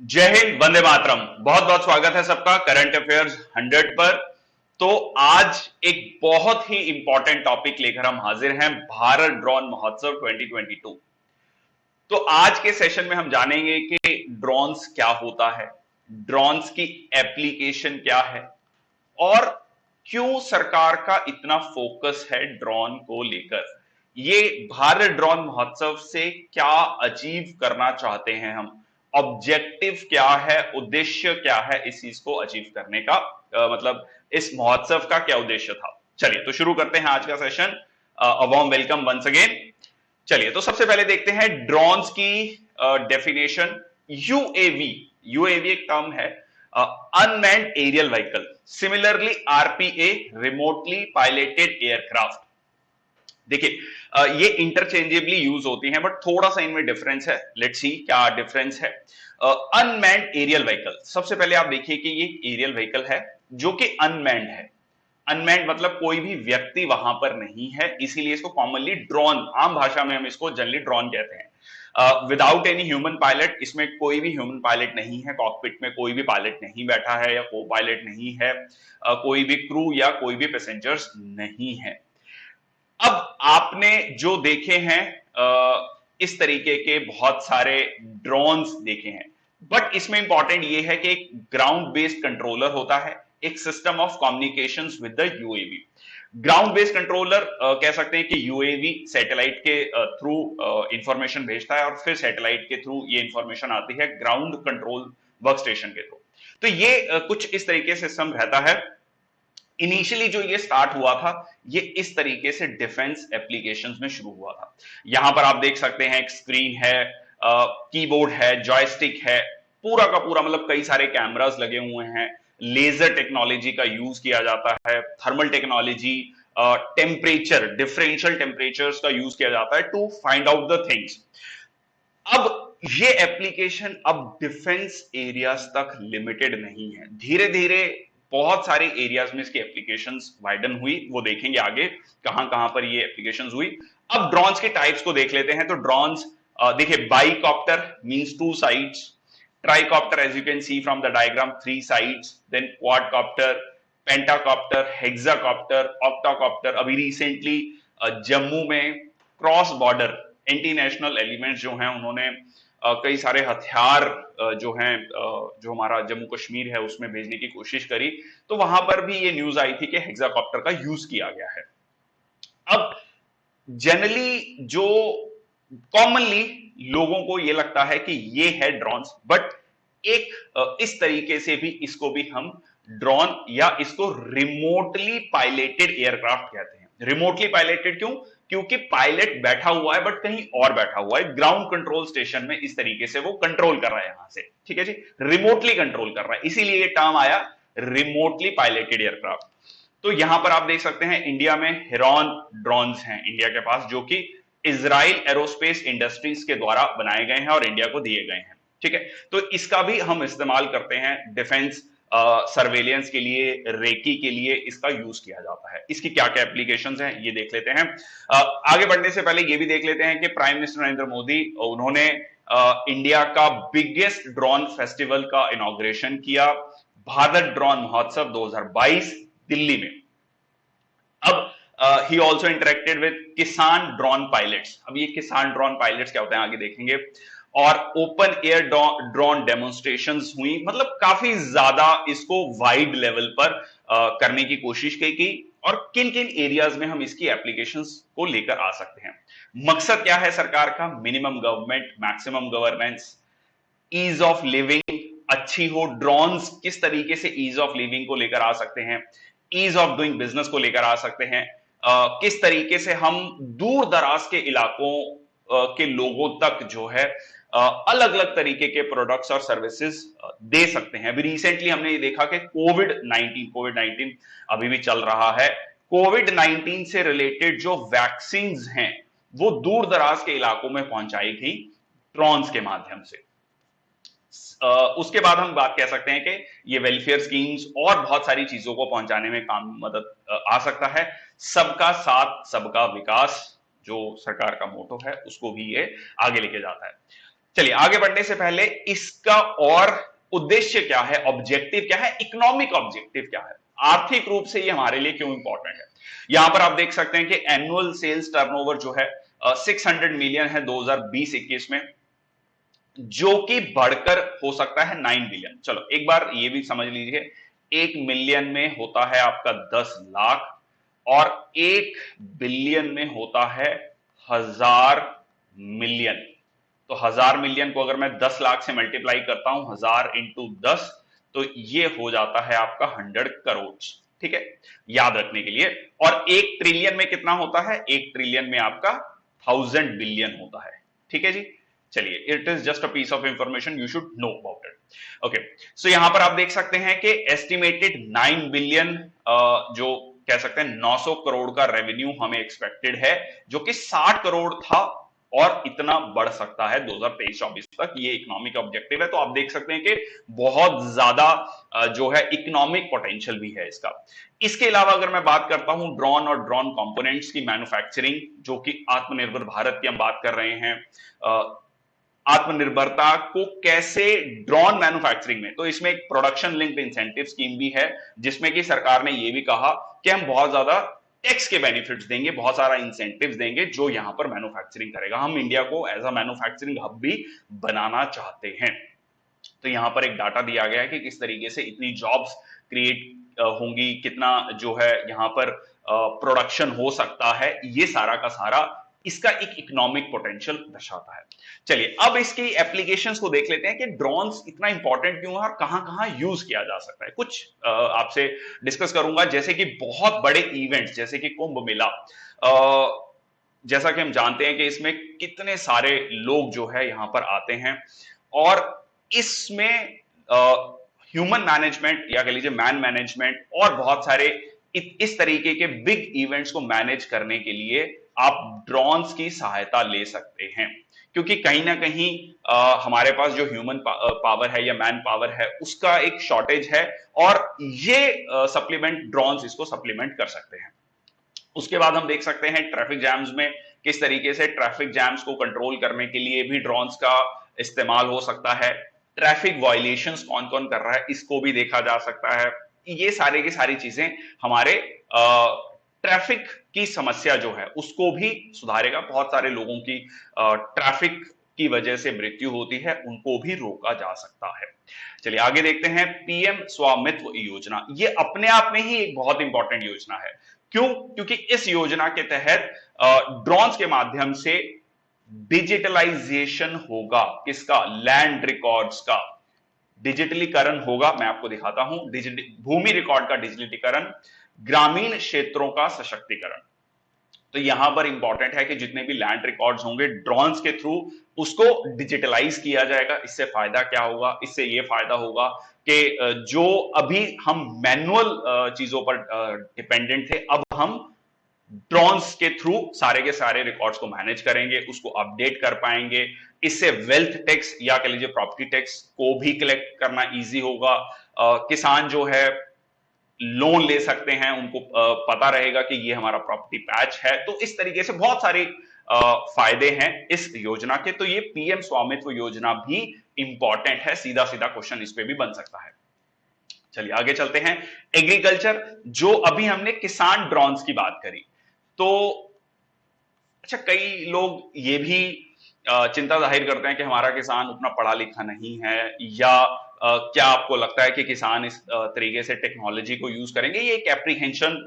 जय हिंद, वंदे मातरम। बहुत बहुत स्वागत है सबका करंट अफेयर्स 100 पर। तो आज एक बहुत ही इंपॉर्टेंट टॉपिक लेकर हम हाजिर हैं, भारत ड्रोन महोत्सव 2022। तो आज के सेशन में हम जानेंगे कि ड्रोन्स क्या होता है, ड्रोन्स की एप्लीकेशन क्या है और क्यों सरकार का इतना फोकस है ड्रोन को लेकर। ये भारत ड्रोन महोत्सव से क्या अचीव करना चाहते हैं हम, ऑब्जेक्टिव क्या है, उद्देश्य क्या है इस चीज को अचीव करने का, मतलब इस महोत्सव का क्या उद्देश्य था। चलिए तो शुरू करते हैं आज का session. A warm welcome once again. चलिए तो सबसे पहले देखते हैं ड्रोन्स की डेफिनेशन। यूएवी, यूएवी एक टर्म है, unmanned aerial vehicle, similarly RPA, remotely piloted aircraft. देखिए ये इंटरचेंजेबली यूज होती हैं बट थोड़ा सा इनमें डिफरेंस है। लेट्स सी क्या डिफरेंस है। अनमैन्ड एरियल व्हीकल, सबसे पहले आप देखिए कि ये एरियल व्हीकल है जो कि अनमैन्ड है। अनमैन्ड मतलब कोई भी व्यक्ति वहां पर नहीं है, इसीलिए इसको कॉमनली ड्रोन, आम भाषा में हम इसको जनरली ड्रोन कहते हैं। विदाउट एनी ह्यूमन पायलट, इसमें कोई भी ह्यूमन पायलट नहीं है, कॉकपिट में कोई भी पायलट नहीं बैठा है या को पायलट नहीं है, कोई भी क्रू या कोई भी पैसेंजर्स नहीं है। अब आपने जो देखे हैं इस तरीके के बहुत सारे ड्रोन्स देखे हैं, बट इसमें इंपॉर्टेंट ये है कि एक ग्राउंड बेस्ड कंट्रोलर होता है, एक system of communications with the UAV. Ground based controller कह सकते हैं कि यूएवी सैटेलाइट के थ्रू इंफॉर्मेशन भेजता है और फिर सैटेलाइट के थ्रू ये इंफॉर्मेशन आती है ग्राउंड कंट्रोल वर्क स्टेशन के थ्रू। तो ये कुछ इस तरीके से सिस्टम रहता है। इनिशियली जो ये स्टार्ट हुआ था, ये इस तरीके से डिफेंस एप्लीकेशंस में शुरू हुआ था। यहां पर आप देख सकते हैं एक स्क्रीन है, कीबोर्ड है, जॉयस्टिक है, पूरा का पूरा मतलब कई सारे कैमरास लगे हुए हैं, लेजर टेक्नोलॉजी का यूज किया जाता है, thermal technology, temperature, differential temperatures का यूज किया जाता है to find out the things. अब ये एप्लीकेशन अब डिफेंस एरियाज तक लिमिटेड नहीं है, धीरे धीरे बहुत सारे एरियाज में इसकी एप्लीकेशंस वाइडन हुई, वो देखेंगे आगे कहां कहां पर ये एप्लीकेशंस हुई। अब ड्रोन्स के टाइप्स को देख लेते हैं। तो ड्रोन्स देखिए, bicopter means two sides, tricopter as you can see from the diagram three sides, then quadcopter, pentacopter, hexacopter, octocopter. अभी रिसेंटली जम्मू में cross border anti national elements जो हैं उन्होंने कई सारे हथियार जो हैं जो हमारा जम्मू कश्मीर है उसमें भेजने की कोशिश करी, तो वहां पर भी ये न्यूज आई थी कि हेक्साकॉप्टर का यूज किया गया है। अब जनरली जो कॉमनली लोगों को ये लगता है कि ये है ड्रोन्स, बट एक इस तरीके से भी इसको भी हम ड्रोन या इसको रिमोटली पायलटेड एयरक्राफ्ट कहते हैं। रिमोटली पायलटेड क्यों? क्योंकि पायलट बैठा हुआ है बट कहीं और बैठा हुआ है, ग्राउंड कंट्रोल स्टेशन में इस तरीके से वो कंट्रोल कर रहा है यहां से। ठीक है जी, रिमोटली कंट्रोल कर रहा है, इसीलिए ये टर्म आया रिमोटली पायलटेड एयरक्राफ्ट। तो यहां पर आप देख सकते हैं इंडिया में हेरॉन ड्रोन्स हैं इंडिया के पास, जो कि इजराइल एरोस्पेस इंडस्ट्रीज के द्वारा बनाए गए हैं और इंडिया को दिए गए हैं। ठीक है, तो इसका भी हम इस्तेमाल करते हैं डिफेंस सर्वेलियंस के लिए, रेकी के लिए इसका यूज किया जाता है। इसकी क्या क्या एप्लीकेशंस हैं ये देख लेते हैं। आगे बढ़ने से पहले ये भी देख लेते हैं कि प्राइम मिनिस्टर नरेंद्र मोदी उन्होंने इंडिया का बिगेस्ट ड्रोन फेस्टिवल का इनॉग्रेशन किया, भारत ड्रोन महोत्सव 2022 दिल्ली में। अब ही ऑल्सो इंटरेक्टेड विद किसान ड्रोन पायलट्स। अब ये किसान ड्रोन पायलट्स क्या होते हैं आगे देखेंगे। और ओपन एयर ड्रोन डेमोन्स्ट्रेशंस हुई, मतलब काफी ज्यादा इसको वाइड लेवल पर करने की कोशिश की और किन किन एरियाज में हम इसकी एप्लीकेशंस को लेकर आ सकते हैं। मकसद क्या है सरकार का? Minimum government, maximum governance, ease of living अच्छी हो। ड्रोन्स किस तरीके से ईज ऑफ लिविंग को लेकर आ सकते हैं, ईज ऑफ डूइंग बिजनेस को लेकर आ सकते हैं, किस तरीके से हम दूर दराज के इलाकों के लोगों तक जो है अलग अलग तरीके के प्रोडक्ट्स और सर्विसेज दे सकते हैं। अभी रिसेंटली हमने ये देखा कि कोविड 19 अभी भी चल रहा है। कोविड 19 से रिलेटेड जो वैक्सीन हैं वो दूर दराज के इलाकों में पहुंचाई गई ड्रोन्स के माध्यम से। उसके बाद हम बात कह सकते हैं कि ये वेलफेयर स्कीम्स और बहुत सारी चीजों को पहुंचाने में काम मदद आ सकता है। सबका साथ सबका विकास जो सरकार का मोटो है उसको भी ये आगे लेके जाता है। चलिए आगे बढ़ने से पहले इसका और उद्देश्य क्या है, ऑब्जेक्टिव क्या है, इकोनॉमिक ऑब्जेक्टिव क्या है, आर्थिक रूप से ये हमारे लिए क्यों इंपॉर्टेंट है। यहां पर आप देख सकते हैं कि एनुअल सेल्स टर्नओवर जो है 600 मिलियन है 2020-21 में, जो कि बढ़कर हो सकता है 9 बिलियन। चलो एक बार ये भी समझ लीजिए, 1 मिलियन में होता है आपका 10 लाख, और 1 बिलियन में होता है 1000 मिलियन। तो 1000 मिलियन को अगर मैं 10 लाख से मल्टीप्लाई करता हूं, 1000 × 10, तो ये हो जाता है आपका 100 करोड़। ठीक है, याद रखने के लिए। और 1 ट्रिलियन में कितना होता है, 1 ट्रिलियन में आपका 1000 बिलियन होता है। ठीक है जी, चलिए, it is just a piece of information you should know about it. Okay, so यहां पर आप देख सकते हैं कि एस्टिमेटेड 9 बिलियन, जो कह सकते हैं 900 करोड़ का रेवेन्यू हमें एक्सपेक्टेड है, जो कि 60 करोड़ था, और इतना बढ़ सकता है 2023-24 तक। ये इकोनॉमिक ऑब्जेक्टिव है। तो आप देख सकते हैं कि बहुत ज्यादा जो है इकोनॉमिक पोटेंशियल भी है इसका। इसके अलावा अगर मैं बात करता हूं ड्रोन और ड्रोन कंपोनेंट्स की मैन्युफैक्चरिंग, जो कि आत्मनिर्भर भारत की हम बात कर रहे हैं, आत्मनिर्भरता को कैसे ड्रोन मैन्युफैक्चरिंग में, तो इसमें एक प्रोडक्शन लिंक्ड इंसेंटिव स्कीम भी है, जिसमें कि सरकार ने यह भी कहा कि हम बहुत ज्यादा टैक्स के बेनिफिट्स देंगे, बहुत सारा इंसेंटिव्स देंगे जो यहां पर मैन्युफैक्चरिंग करेगा। हम इंडिया को एज अ मैन्युफैक्चरिंग हब भी बनाना चाहते हैं। तो यहां पर एक डाटा दिया गया है कि किस तरीके से इतनी जॉब्स क्रिएट होंगी, कितना जो है यहां पर प्रोडक्शन हो सकता है, ये सारा का सारा इसका एक इकोनॉमिक पोटेंशियल दर्शाता है। चलिए अब इसकी एप्लीकेशंस को देख लेते हैं कि ड्रोन्स इतना इंपॉर्टेंट क्यों है और कहां कहां यूज किया जा सकता है। कुछ आपसे डिस्कस करूंगा, जैसे कि बहुत बड़े इवेंट्स जैसे कि कुंभ मेला, जैसा कि हम जानते हैं कि इसमें कितने सारे लोग जो है यहां पर आते हैं, और इसमें ह्यूमन मैनेजमेंट या कह लीजिए मैन मैनेजमेंट और बहुत सारे इस तरीके के बिग इवेंट्स को मैनेज करने के लिए आप ड्रोन्स की सहायता ले सकते हैं, क्योंकि कहीं ना कहीं हमारे पास जो ह्यूमन पावर है या मैन पावर है उसका एक शॉर्टेज है, और ये सप्लीमेंट ड्रोन्स इसको सप्लीमेंट कर सकते हैं। उसके बाद हम देख सकते हैं ट्रैफिक जैम्स में किस तरीके से ट्रैफिक जैम्स को कंट्रोल करने के लिए भी ड्रोन्स का इस्तेमाल हो सकता है। ट्रैफिक वायलेशंस कौन कौन कर रहा है इसको भी देखा जा सकता है। ये सारे की सारी चीजें हमारे ट्रैफिक की समस्या जो है उसको भी सुधारेगा। बहुत सारे लोगों की ट्रैफिक की वजह से मृत्यु होती है, उनको भी रोका जा सकता है। चलिए आगे देखते हैं पीएम स्वामित्व योजना। ये अपने आप में ही एक बहुत इंपॉर्टेंट योजना है। क्यों? क्योंकि इस योजना के तहत ड्रोन्स के माध्यम से डिजिटलाइजेशन होगा, किसका, लैंड रिकॉर्ड्स का डिजिटलीकरण होगा। मैं आपको दिखाता हूं, भूमि रिकॉर्ड का डिजिटलीकरण, ग्रामीण क्षेत्रों का सशक्तिकरण। तो यहां पर इंपॉर्टेंट है कि जितने भी लैंड रिकॉर्ड्स होंगे ड्रोन्स के थ्रू उसको डिजिटलाइज किया जाएगा। इससे फायदा क्या होगा? इससे यह फायदा होगा कि जो अभी हम मैनुअल चीजों पर डिपेंडेंट थे, अब हम ड्रोन्स के थ्रू सारे के सारे रिकॉर्ड्स को मैनेज करेंगे, उसको अपडेट कर पाएंगे। इससे वेल्थ टैक्स या कह लीजिए प्रॉपर्टी टैक्स को भी कलेक्ट करना इजी होगा। किसान जो है लोन ले सकते हैं, उनको पता रहेगा कि ये हमारा प्रॉपर्टी पैच है। तो इस तरीके से बहुत सारे फायदे हैं इस योजना के। तो ये पीएम स्वामित्व योजना भी इंपॉर्टेंट है, सीधा सीधा क्वेश्चन इस पे भी बन सकता है। चलिए आगे चलते हैं। एग्रीकल्चर, जो अभी हमने किसान ड्रोन्स की बात करी, तो अच्छा कई लोग ये भी चिंता जाहिर करते हैं कि हमारा किसान उतना पढ़ा लिखा नहीं है, या क्या आपको लगता है कि किसान इस तरीके से टेक्नोलॉजी को यूज करेंगे? ये एक एप्रीहेंशन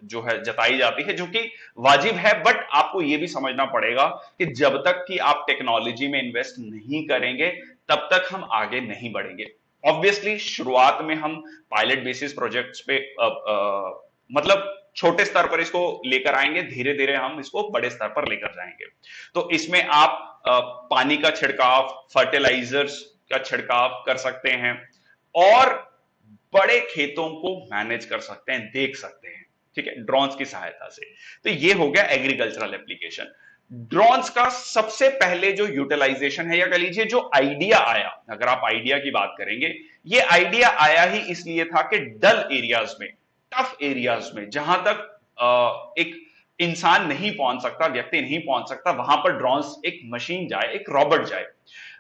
जो है जताई जाती है, जो कि वाजिब है, बट आपको ये भी समझना पड़ेगा कि जब तक कि आप टेक्नोलॉजी में इन्वेस्ट नहीं करेंगे तब तक हम आगे नहीं बढ़ेंगे। ऑब्वियसली शुरुआत में हम पायलट बेसिस प्रोजेक्ट्स पे मतलब छोटे स्तर पर इसको लेकर आएंगे, धीरे धीरे हम इसको बड़े स्तर पर लेकर जाएंगे। तो इसमें आप पानी का छिड़काव, फर्टिलाइजर्स का छिड़काव कर सकते हैं, और बड़े खेतों को मैनेज कर सकते हैं, देख सकते हैं, ठीक है, ड्रोन्स की सहायता से। तो ये हो गया एग्रीकल्चरल एप्लीकेशन। ड्रोन्स का सबसे पहले जो यूटिलाइजेशन है, या कह लीजिए जो आइडिया आया, अगर आप आइडिया की बात करेंगे, ये आइडिया आया ही इसलिए था कि डल एरियाज में, टफ एरियाज में, जहां तक एक इंसान नहीं पहुंच सकता, व्यक्ति नहीं पहुंच सकता, वहां पर ड्रोन्स, एक मशीन जाए, एक रोबोट जाए।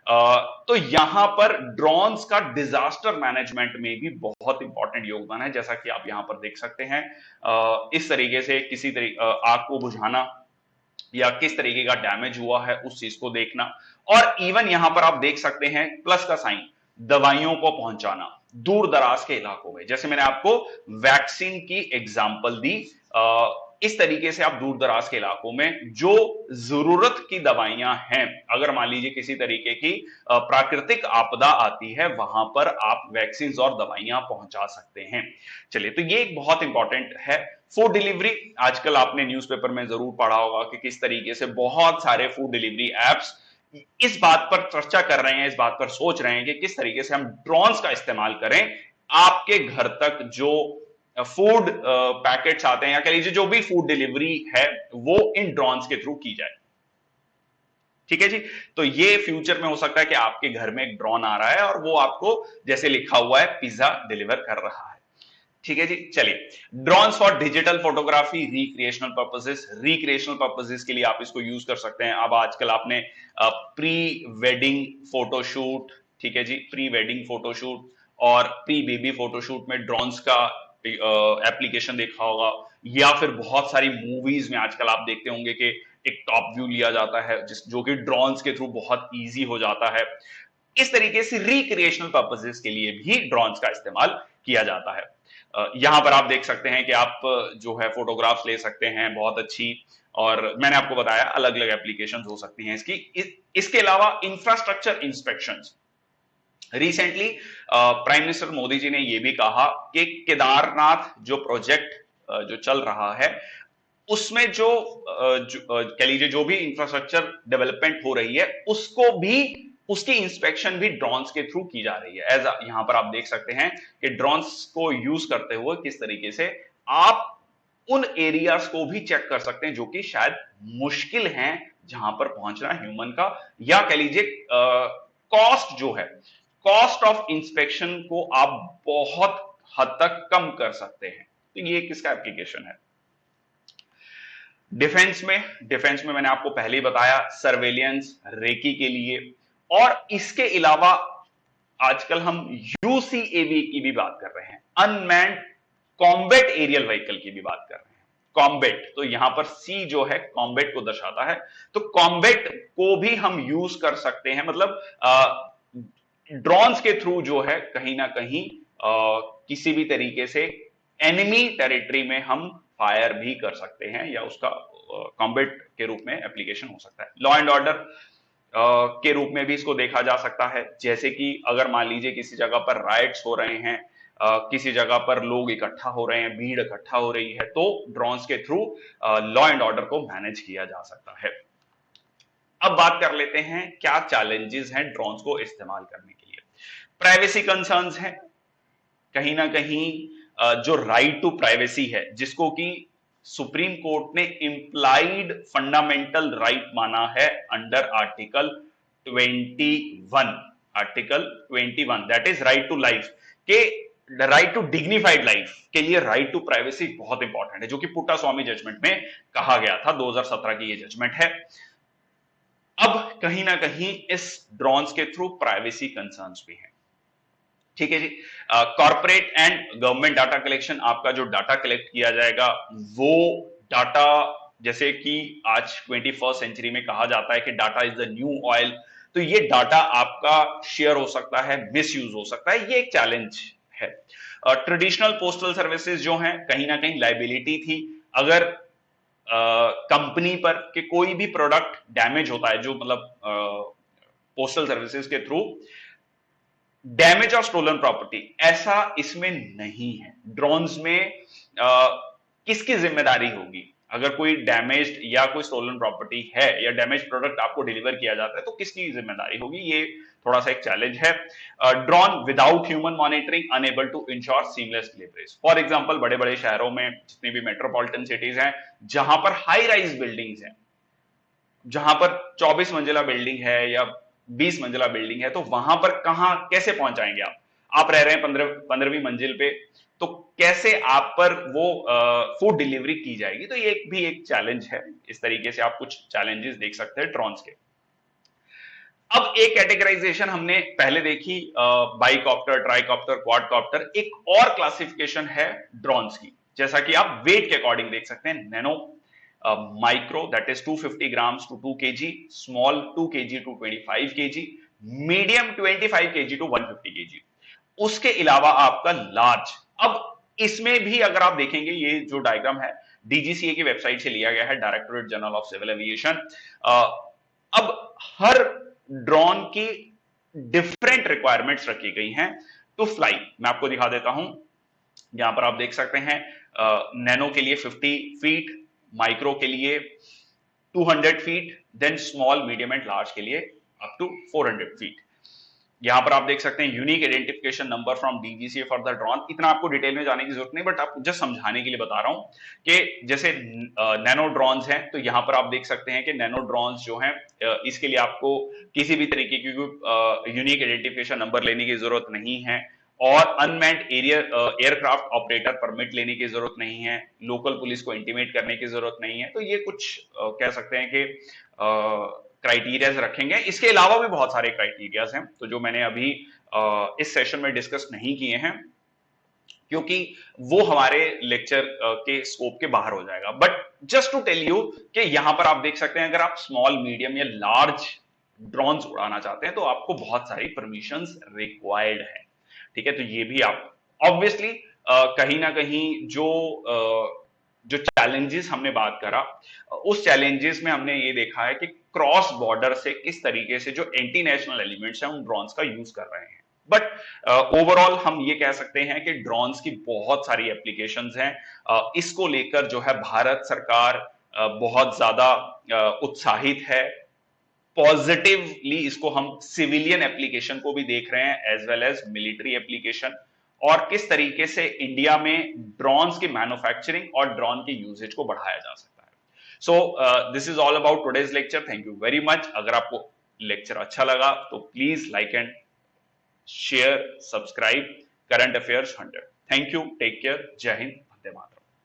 तो यहां पर ड्रोन्स का डिजास्टर मैनेजमेंट में भी बहुत इंपॉर्टेंट योगदान है, जैसा कि आप यहां पर देख सकते हैं। इस तरीके से किसी तरीके आग को बुझाना या किस तरीके का डैमेज हुआ है उस चीज को देखना, और इवन यहां पर आप देख सकते हैं प्लस का साइन, दवाइयों को पहुंचाना दूर दराज के इलाकों में। जैसे मैंने आपको वैक्सीन की एग्जांपल दी, इस तरीके से आप दूर दराज के इलाकों में जो जरूरत की दवाइयां हैं, अगर मान लीजिए किसी तरीके की प्राकृतिक आपदा आती है, वहां पर आप वैक्सीन और दवाइयां पहुंचा सकते हैं। चलिए, तो ये एक बहुत इंपॉर्टेंट है। फूड डिलीवरी, आजकल आपने न्यूज़पेपर में जरूर पढ़ा होगा कि किस तरीके से बहुत सारे फूड डिलीवरी एप्स इस बात पर चर्चा कर रहे हैं, इस बात पर सोच रहे हैं कि किस तरीके से हम ड्रोन्स का इस्तेमाल करें, आपके घर तक जो फूड पैकेट्स आते हैं या कह लीजिए जो भी फूड डिलीवरी है वो इन ड्रोन्स के थ्रू की जाए। ठीक है जी, तो ये फ्यूचर में हो सकता है कि आपके घर में एक ड्रोन आ रहा है और वो आपको जैसे लिखा हुआ है पिज्जा डिलीवर कर रहा है। ठीक है जी, चलिए, drones for digital photography, recreational purposes. Recreational purposes के लिए आप इसको यूज कर सकते हैं। अब आजकल आपने प्री वेडिंग फोटोशूट, ठीक है जी, प्री वेडिंग फोटोशूट और प्री बेबी फोटोशूट में ड्रोन्स का एप्लीकेशन देखा होगा, या फिर बहुत सारी मूवीज में आजकल आप देखते होंगे कि एक टॉप व्यू लिया जाता है जो कि ड्रोन्स के थ्रू बहुत इजी हो जाता है। इस तरीके से रिक्रिएशनल पर्पसेस के लिए भी ड्रोन्स का इस्तेमाल किया जाता है। यहां पर आप देख सकते हैं कि आप जो है फोटोग्राफ्स ले सकते हैं बहुत अच्छी, और मैंने आपको बताया अलग अलग एप्लीकेशन हो सकती हैं इसकी। इसके अलावा infrastructure inspections, recently prime minister Modi ji ने यह भी कहा कि केदारनाथ जो प्रोजेक्ट जो चल रहा है उसमें जो कह लीजिए जो भी इंफ्रास्ट्रक्चर डेवलपमेंट हो रही है उसको भी, उसकी इंस्पेक्शन भी ड्रोन्स के थ्रू की जा रही है। एज यहां पर आप देख सकते हैं कि ड्रोन्स को यूज करते हुए किस तरीके से आप उन एरियाज को भी चेक कर सकते हैं जो कि शायद मुश्किल हैं जहां पर पहुंचना ह्यूमन का, या कह लीजिए कॉस्ट जो है, कॉस्ट ऑफ इंस्पेक्शन को आप बहुत हद तक कम कर सकते हैं। तो ये किसका एप्लीकेशन है? डिफेंस में मैंने आपको पहले ही बताया, सर्वेलियंस, रेकी के लिए, और इसके अलावा आजकल हम यूसीएवी की भी बात कर रहे हैं, अनमैन्ड कॉम्बैट एरियल व्हीकल की भी बात कर रहे हैं। कॉम्बैट, तो यहां पर सी जो है कॉम्बैट को दर्शाता है, तो कॉम्बैट को भी हम यूज कर सकते हैं। मतलब ड्रोन्स के थ्रू जो है कहीं ना कहीं किसी भी तरीके से एनिमी टेरिटरी में हम फायर भी कर सकते हैं, या उसका कॉम्बैट के रूप में एप्लीकेशन हो सकता है। लॉ एंड ऑर्डर के रूप में भी इसको देखा जा सकता है, जैसे कि अगर मान लीजिए किसी जगह पर राइट्स हो रहे हैं, किसी जगह पर लोग इकट्ठा हो रहे हैं, भीड़ इकट्ठा हो रही है, तो ड्रोन्स के थ्रू लॉ एंड ऑर्डर को मैनेज किया जा सकता है। अब बात कर लेते हैं क्या चैलेंजेस हैं ड्रोन्स को इस्तेमाल करने के लिए। प्राइवेसी कंसर्न्स हैं, कहीं ना कहीं जो राइट टू प्राइवेसी है, जिसको कि सुप्रीम कोर्ट ने इंप्लाइड फंडामेंटल राइट माना है under article 21, article 21 that is right to life, के राइट टू डिग्निफाइड लाइफ के लिए राइट टू प्राइवेसी बहुत इंपॉर्टेंट है, जो कि पुट्टा स्वामी जजमेंट में कहा गया था, 2017 की ये जजमेंट है। अब कहीं ना कहीं इस ड्रोन्स के थ्रू प्राइवेसी कंसर्न्स भी हैं। ठीक है जी, corporate and government data collection, आपका जो डाटा कलेक्ट किया जाएगा वो डाटा, जैसे कि आज 21st सेंचुरी में कहा जाता है कि data is the new oil, तो ये डाटा आपका शेयर हो सकता है, मिस यूज हो सकता है, ये एक चैलेंज है। ट्रेडिशनल पोस्टल सर्विसेज जो हैं कहीं ना कहीं लाइबिलिटी थी, अगर कंपनी पर कि कोई भी प्रोडक्ट डैमेज होता है, जो मतलब पोस्टल सर्विसेज के थ्रू डैमेज और स्टोलन प्रॉपर्टी, ऐसा इसमें नहीं है। ड्रोन्स में किसकी जिम्मेदारी होगी? अगर कोई डैमेज्ड या कोई स्टोलन प्रॉपर्टी है या डैमेज प्रोडक्ट आपको डिलीवर किया जाता है तो किसकी जिम्मेदारी होगी? ये थोड़ा सा एक चैलेंज है। Drone without human monitoring enable to ensure seamless deliveries. For example, बड़े बड़े शहरों में जितनी भी मेट्रोपॉलिटन सिटीज हैं जहां पर हाई राइज बिल्डिंग्स हैं, जहां पर 24 मंजिला बिल्डिंग है या 20 मंजिला बिल्डिंग है, तो वहां पर कहां कैसे पहुंचाएंगे आप रह रहे हैं 15वीं मंजिल पे, तो कैसे आप पर वो फूड डिलीवरी की जाएगी? तो ये भी एक चैलेंज है। इस तरीके से आप कुछ चैलेंजेस देख सकते हैं ड्रोन्स के। अब एक कैटेगराइजेशन हमने पहले देखी, बाइकॉप्टर, ट्राइकॉप्टर, क्वाडकॉप्टर। एक और क्लासिफिकेशन है ड्रोन्स की, जैसा कि आप वेट के अकॉर्डिंग देख सकते हैं। Nano, micro that is 250 grams to 2 KG, small 2 KG to 25 KG, medium 25 KG to 150 KG, उसके अलावा आपका लार्ज। अब इसमें भी अगर आप देखेंगे, ये जो डायग्राम है डीजीसीए की वेबसाइट से लिया गया है, Directorate General of Civil Aviation. अब हर ड्रोन की डिफरेंट रिक्वायरमेंट्स रखी गई हैं टू फ्लाई। मैं आपको दिखा देता हूं, यहां पर आप देख सकते हैं नैनो के लिए 50 फीट, माइक्रो के लिए 200 feet, then small, medium and large के लिए अप टू 400 फीट। यहां पर आप देख सकते हैं unique identification number from DGCA for the drone. इतना आपको डिटेल में जाने की जरूरत नहीं, बट आप जस्ट समझाने के लिए बता रहा हूं कि जैसे नैनो ड्रोन्स हैं, तो यहां पर आप देख सकते हैं कि नैनो ड्रोन्स जो हैं, इसके लिए आपको किसी भी तरीके की यूनिक आइडेंटिफिकेशन नंबर लेने की जरूरत नहीं है, और अनमैन्ड एयरक्राफ्ट ऑपरेटर परमिट लेने की जरूरत नहीं है, लोकल पुलिस को इंटीमेट करने की जरूरत नहीं है। तो ये कुछ कह सकते हैं कि क्राइटेरियाज रखेंगे। इसके अलावा भी बहुत सारे क्राइटेरियाज हैं, तो जो मैंने अभी इस सेशन में डिस्कस नहीं किए हैं, क्योंकि वो हमारे लेक्चर के स्कोप के बाहर हो जाएगा। But just to tell you कि यहां पर आप देख सकते हैं, अगर आप स्मॉल, मीडियम या लार्ज ड्रोन्स उड़ाना चाहते हैं तो आपको बहुत सारी परमिशंस रिक्वायर्ड है। ठीक है, तो ये भी आप ऑब्वियसली कहीं ना कहीं जो चैलेंजेस हमने बात करा, उस चैलेंजेस में हमने ये देखा है कि क्रॉस बॉर्डर से किस तरीके से जो एंटी नेशनल एलिमेंट्स हैं उन ड्रोन्स का यूज कर रहे हैं। बट ओवरऑल हम ये कह सकते हैं कि ड्रोन्स की बहुत सारी एप्लीकेशंस हैं। इसको लेकर जो है भारत सरकार बहुत ज्यादा उत्साहित है। पॉजिटिवली इसको हम सिविलियन एप्लीकेशन को भी देख रहे हैं, as well as military application, और किस तरीके से इंडिया में ड्रोन्स की मैन्युफैक्चरिंग और ड्रोन के यूजेज को बढ़ाया जा सकता है। So this is all about today's lecture. Thank you very much. अगर आपको लेक्चर अच्छा लगा तो please like and share, subscribe current affairs 100। Thank you, take care, जय हिंद, वंदे मातरम।